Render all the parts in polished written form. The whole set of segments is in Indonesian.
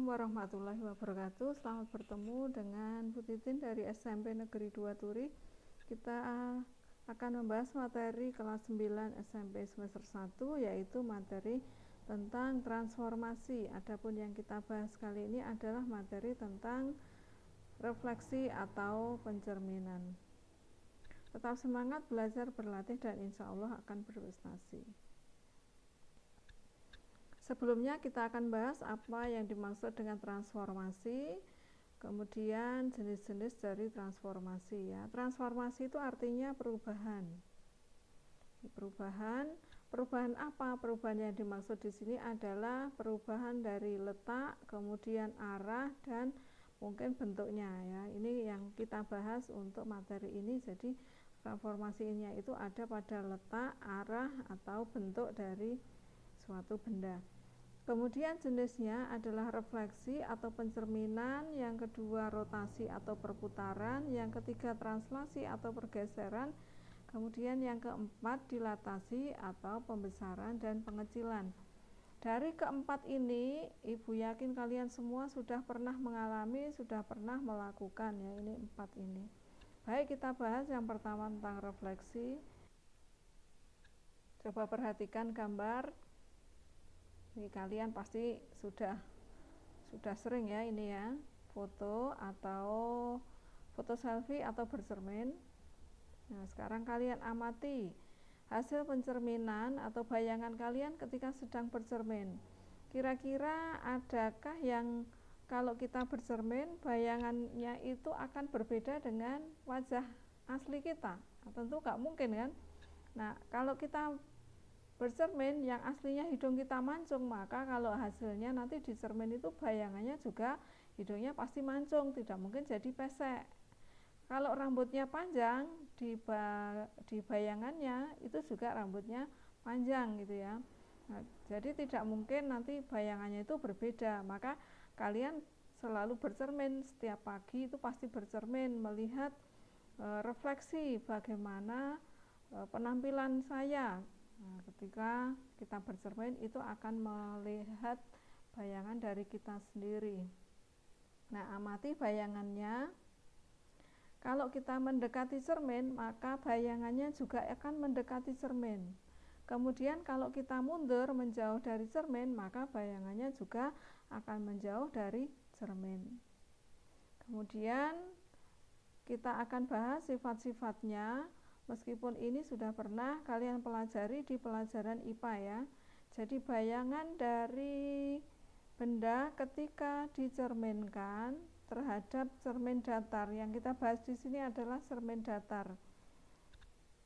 warahmatullahi wabarakatuh. Selamat bertemu dengan Bu Titin dari SMP Negeri 2 Turi. Kita akan membahas materi kelas 9 SMP semester 1, yaitu materi tentang transformasi. Adapun yang kita bahas kali ini adalah materi tentang refleksi atau pencerminan. Tetap semangat belajar, berlatih, dan insya Allah akan berprestasi. Sebelumnya kita akan bahas apa yang dimaksud dengan transformasi, kemudian jenis-jenis dari transformasi ya. Transformasi itu artinya perubahan. Perubahan apa? Perubahan yang dimaksud di sini adalah perubahan dari letak, kemudian arah, dan mungkin bentuknya ya. Ini yang kita bahas untuk materi ini. Jadi transformasinya itu ada pada letak, arah, atau bentuk dari suatu benda. Kemudian jenisnya adalah refleksi atau pencerminan, yang kedua rotasi atau perputaran, yang ketiga translasi atau pergeseran, kemudian yang keempat dilatasi atau pembesaran dan pengecilan. Dari keempat ini, Ibu yakin kalian semua sudah pernah mengalami, sudah pernah melakukan ya, ini empat ini. Baik, kita bahas yang pertama tentang refleksi. Coba perhatikan gambar. Ini kalian pasti sudah sering ya ini ya, foto atau foto selfie atau bercermin. Nah, sekarang kalian amati hasil pencerminan atau bayangan kalian ketika sedang bercermin. Kira-kira adakah yang kalau kita bercermin bayangannya itu akan berbeda dengan wajah asli kita? Nah, tentu nggak mungkin kan. Nah, kalau kita bercermin yang aslinya hidung kita mancung, maka kalau hasilnya nanti di cermin itu bayangannya juga hidungnya pasti mancung, tidak mungkin jadi pesek. Kalau rambutnya panjang, di bayangannya itu juga rambutnya panjang gitu ya. Nah, jadi tidak mungkin nanti bayangannya itu berbeda. Maka kalian selalu bercermin, setiap pagi itu pasti bercermin, melihat refleksi bagaimana penampilan saya. Nah, ketika kita bercermin itu akan melihat bayangan dari kita sendiri. Nah, amati bayangannya. Kalau kita mendekati cermin, maka bayangannya juga akan mendekati cermin. Kemudian kalau kita mundur menjauh dari cermin, maka bayangannya juga akan menjauh dari cermin. Kemudian kita akan bahas sifat-sifatnya. Meskipun ini sudah pernah kalian pelajari di pelajaran IPA ya. Jadi bayangan dari benda ketika dicerminkan terhadap cermin datar. Yang kita bahas di sini adalah cermin datar.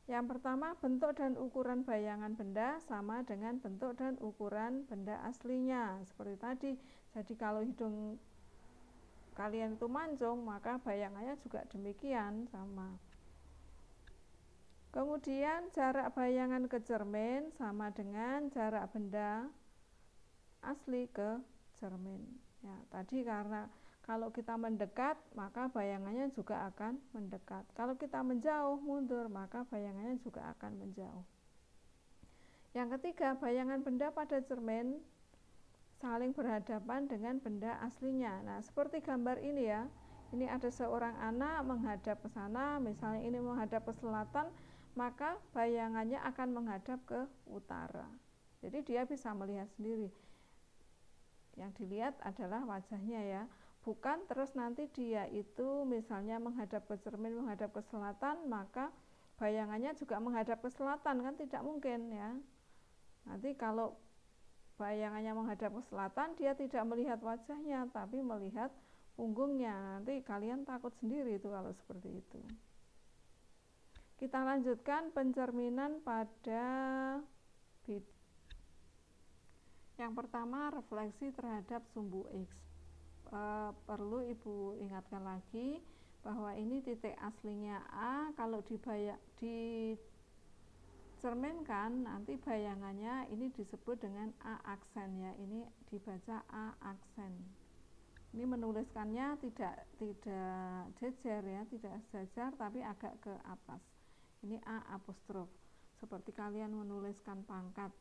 Yang pertama, bentuk dan ukuran bayangan benda sama dengan bentuk dan ukuran benda aslinya. Seperti tadi. Jadi kalau hidung kalian itu mancung, maka bayangannya juga demikian sama. Kemudian jarak bayangan ke cermin sama dengan jarak benda asli ke cermin. Ya, tadi karena kalau kita mendekat, maka bayangannya juga akan mendekat. Kalau kita menjauh, mundur, maka bayangannya juga akan menjauh. Yang ketiga, bayangan benda pada cermin saling berhadapan dengan benda aslinya. Nah, seperti gambar ini ya. Ini ada seorang anak menghadap ke sana, misalnya ini menghadap ke selatan, maka bayangannya akan menghadap ke utara. Jadi dia bisa melihat sendiri. Yang dilihat adalah wajahnya ya. Bukan terus nanti dia itu misalnya menghadap ke cermin, menghadap ke selatan, maka bayangannya juga menghadap ke selatan, kan tidak mungkin ya. Nanti kalau bayangannya menghadap ke selatan, dia tidak melihat wajahnya, tapi melihat punggungnya. Nanti kalian takut sendiri itu kalau seperti itu. Kita lanjutkan pencerminan pada bit. Yang pertama, refleksi terhadap sumbu X. Perlu Ibu ingatkan lagi bahwa ini titik aslinya A. Kalau dicerminkan, nanti bayangannya ini disebut dengan A aksen ya. Ini dibaca A aksen. Ini menuliskannya tidak jejer ya, tidak sejajar, tapi agak ke atas. Ini A apostrof, seperti kalian menuliskan pangkat.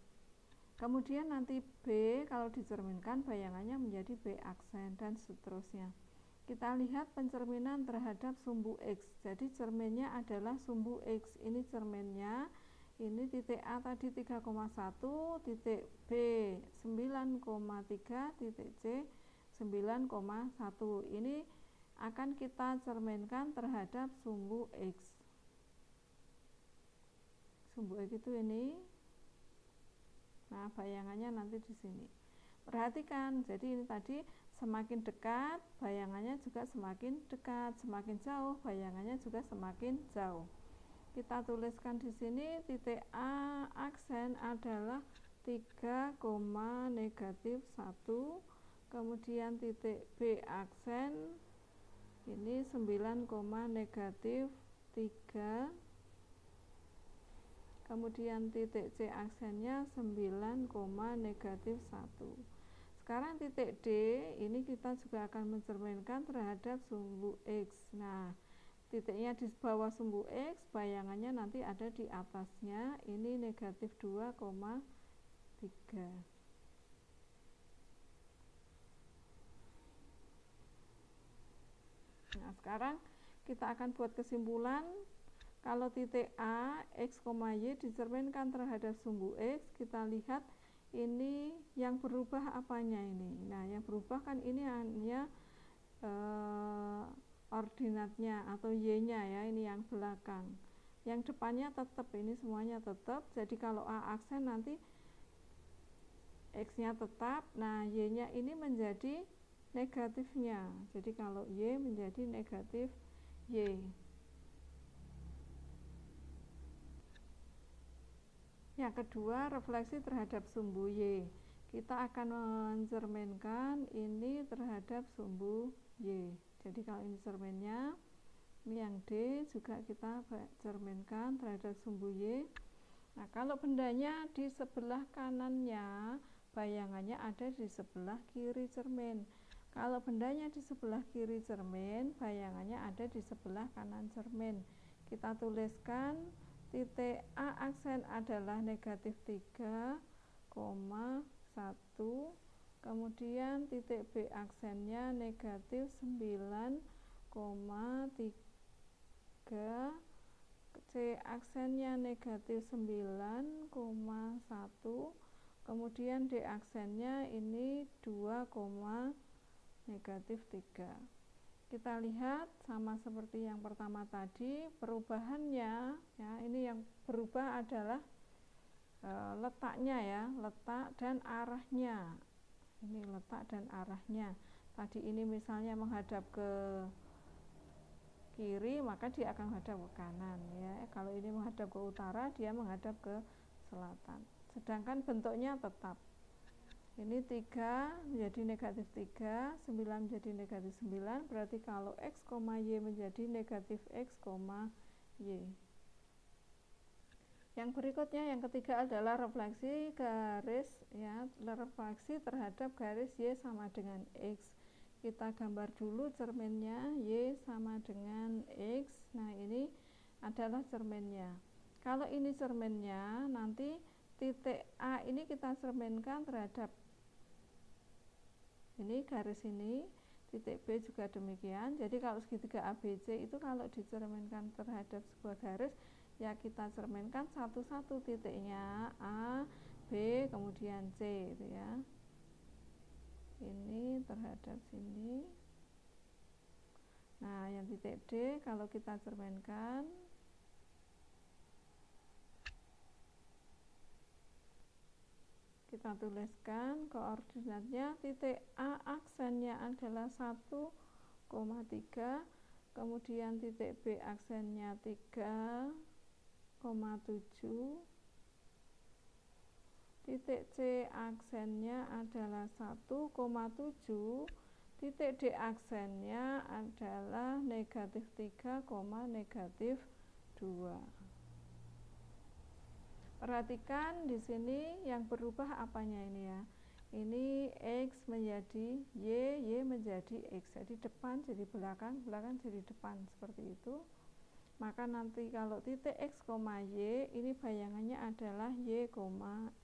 Kemudian nanti B kalau dicerminkan bayangannya menjadi B aksen dan seterusnya. Kita lihat pencerminan terhadap sumbu X. Jadi cerminnya adalah sumbu X. Ini cerminnya. Ini titik A tadi 3,1, titik B 9,3, titik C 9,1. Ini akan kita cerminkan terhadap sumbu X. Sumbu X itu ini. Nah, bayangannya nanti di sini. Perhatikan, jadi ini tadi semakin dekat, bayangannya juga semakin dekat, semakin jauh, bayangannya juga semakin jauh. Kita tuliskan di sini titik A aksen adalah 3, negatif 1, kemudian titik B aksen ini 9, negatif 3, kemudian titik C aksennya 9, negatif 1. Sekarang titik D ini kita juga akan mencerminkan terhadap sumbu X. Nah, titiknya di bawah sumbu X, bayangannya nanti ada di atasnya, ini negatif 2,3. Nah, sekarang kita akan buat kesimpulan. Kalau titik A, X, Y dicerminkan terhadap sumbu X, kita lihat ini yang berubah apanya ini. Nah, yang berubah kan ini hanya ordinatnya atau Y-nya ya, ini yang belakang. Yang depannya tetap, ini semuanya tetap. Jadi kalau A aksen nanti X-nya tetap, nah Y-nya ini menjadi negatifnya. Jadi kalau Y menjadi negatif Y. Yang kedua, refleksi terhadap sumbu Y. Kita akan mencerminkan ini terhadap sumbu Y. Jadi kalau ini cerminnya, ini yang D juga kita cerminkan terhadap sumbu Y. Nah, kalau bendanya di sebelah kanannya, bayangannya ada di sebelah kiri cermin. Kalau bendanya di sebelah kiri cermin, bayangannya ada di sebelah kanan cermin. Kita tuliskan titik A aksen adalah negatif 3,1, kemudian titik B aksennya negatif 9,3, C aksennya negatif 9,1, kemudian D aksennya ini 2, negatif 3. Kita lihat sama seperti yang pertama tadi, perubahannya ya, ini yang berubah adalah letaknya ya, letak dan arahnya. Ini letak dan arahnya. Tadi ini misalnya menghadap ke kiri, maka dia akan menghadap ke kanan ya. Kalau ini menghadap ke utara, dia menghadap ke selatan. Sedangkan bentuknya tetap. Ini 3 menjadi negatif 3, 9 menjadi negatif 9, berarti kalau X, Y menjadi negatif X, Y. Yang berikutnya, yang ketiga adalah refleksi garis ya, refleksi terhadap garis Y sama dengan X. Kita gambar dulu cerminnya, Y sama dengan X. Nah, ini adalah cerminnya. Kalau ini cerminnya, nanti titik A ini kita cerminkan terhadap ini garis ini, titik B juga demikian. Jadi kalau segitiga ABC itu kalau dicerminkan terhadap sebuah garis, ya kita cerminkan satu-satu titiknya A, B, kemudian C itu ya. Ini terhadap sini. Nah, yang titik D kalau kita cerminkan, kita tuliskan koordinatnya, titik A aksennya adalah 1,3, kemudian titik B aksennya 3,7, titik C aksennya adalah 1,7, titik D aksennya adalah negatif 3, negatif 2. Perhatikan di sini yang berubah apanya ini ya. Ini X menjadi Y menjadi X. Jadi depan jadi belakang, belakang jadi depan seperti itu. Maka nanti kalau titik X, Y ini bayangannya adalah Y,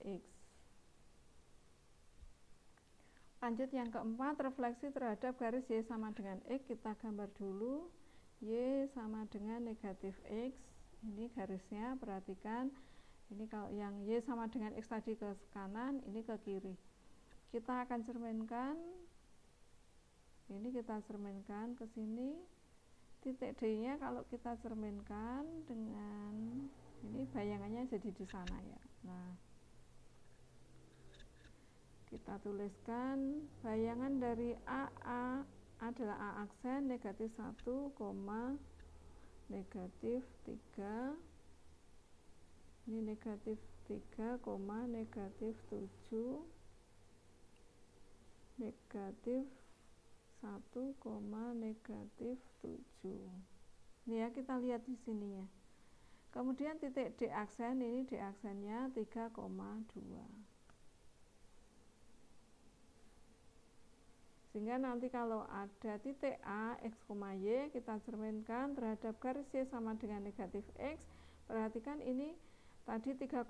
X. Lanjut yang keempat, refleksi terhadap garis Y sama dengan X. Kita gambar dulu. Y sama dengan negatif X. Ini garisnya, perhatikan. Ini kalau yang Y sama dengan X tadi ke kanan, ini ke kiri. Kita akan cerminkan. Ini kita cerminkan ke sini. Titik D-nya kalau kita cerminkan dengan ini bayangannya jadi di sana ya. Nah, kita tuliskan bayangan dari AA adalah A aksen negatif 1, negatif 3. Ini negatif 3, negatif 7, negatif 1, negatif 7. Ini ya, kita lihat di sini ya. Kemudian titik D aksen, ini D aksennya 3,2. Sehingga nanti kalau ada titik A, X, Y, kita cerminkan terhadap garis Y sama dengan negatif X. Perhatikan ini tadi 3,1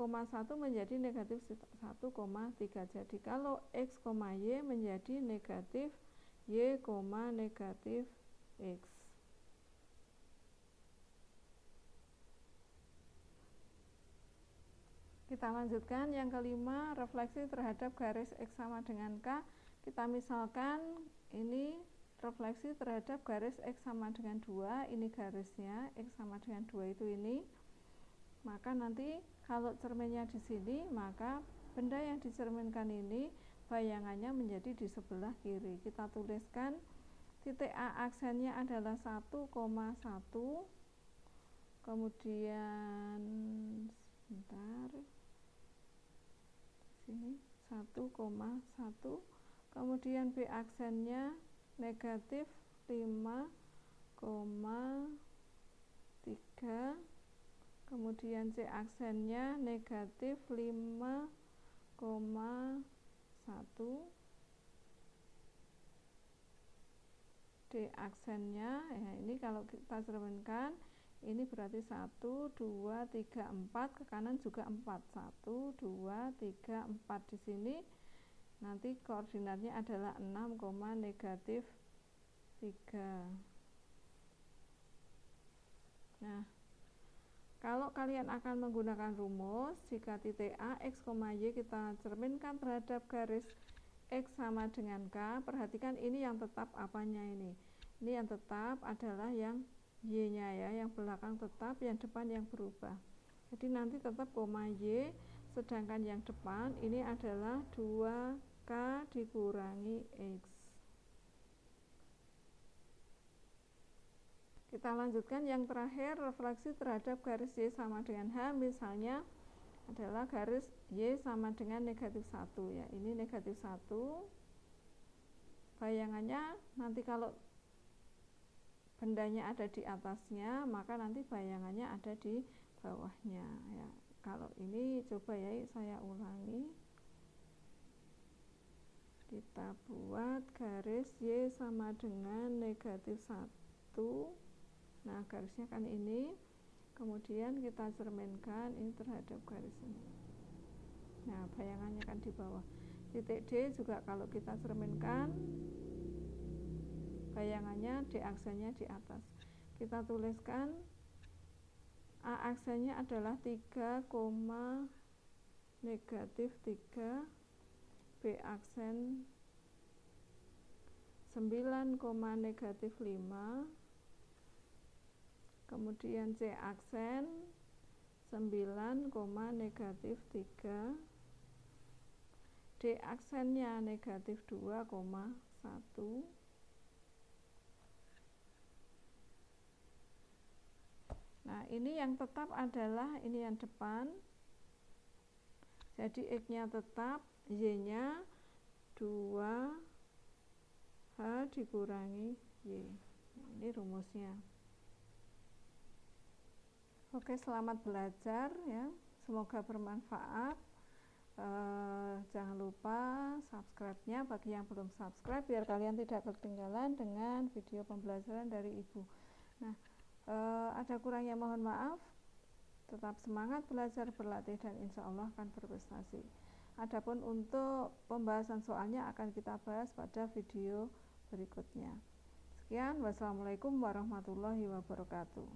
menjadi negatif 1,3. Jadi kalau X, Y menjadi negatif Y, negatif X. Kita lanjutkan yang kelima, refleksi terhadap garis X sama dengan K. Kita misalkan ini refleksi terhadap garis X sama dengan 2, ini garisnya X sama dengan 2 itu ini. Maka nanti kalau cerminnya di sini, maka benda yang dicerminkan ini bayangannya menjadi di sebelah kiri. Kita tuliskan titik A aksennya adalah 1,1. Kemudian sebentar. Sini 1,1. Kemudian B aksennya negatif 5,3. Kemudian C aksennya negatif 5,1. D aksennya ya, ini kalau kita cerminkan ini berarti 1, 2, 3, 4, ke kanan juga 4. 1, 2, 3, 4 di sini. Nanti koordinatnya adalah 6, negatif 3. Nah, kalau kalian akan menggunakan rumus, jika titik A, X, Y kita cerminkan terhadap garis X sama dengan K, perhatikan ini yang tetap apanya ini. Ini yang tetap adalah yang Y-nya ya, yang belakang tetap, yang depan yang berubah. Jadi nanti tetap koma Y, sedangkan yang depan ini adalah 2K dikurangi X. Kita lanjutkan yang terakhir, refleksi terhadap garis Y sama dengan H, misalnya adalah garis Y sama dengan negatif 1 ya. Ini negatif 1. Bayangannya nanti kalau bendanya ada di atasnya, maka nanti bayangannya ada di bawahnya ya. Kalau ini coba ya, saya ulangi. Kita buat garis Y sama dengan negatif 1. Nah, garisnya kan ini. Kemudian kita cerminkan ini terhadap garis ini. Nah, bayangannya kan di bawah. Titik D juga kalau kita cerminkan bayangannya D aksennya di atas. Kita tuliskan A aksennya adalah 3, negatif 3. B aksen 9, negatif 5. Kemudian C aksen 9, negatif 3. D aksennya negatif 2,1. Nah, ini yang tetap adalah ini yang depan. Jadi X-nya tetap, Y-nya 2H dikurangi Y. Nah, ini rumusnya. Oke, selamat belajar ya. Semoga bermanfaat. Jangan lupa subscribe-nya bagi yang belum subscribe biar kalian tidak ketinggalan dengan video pembelajaran dari Ibu. Nah, ada kurangnya mohon maaf. Tetap semangat belajar, berlatih, dan insya Allah akan berprestasi. Adapun untuk pembahasan soalnya akan kita bahas pada video berikutnya. Sekian, wassalamualaikum warahmatullahi wabarakatuh.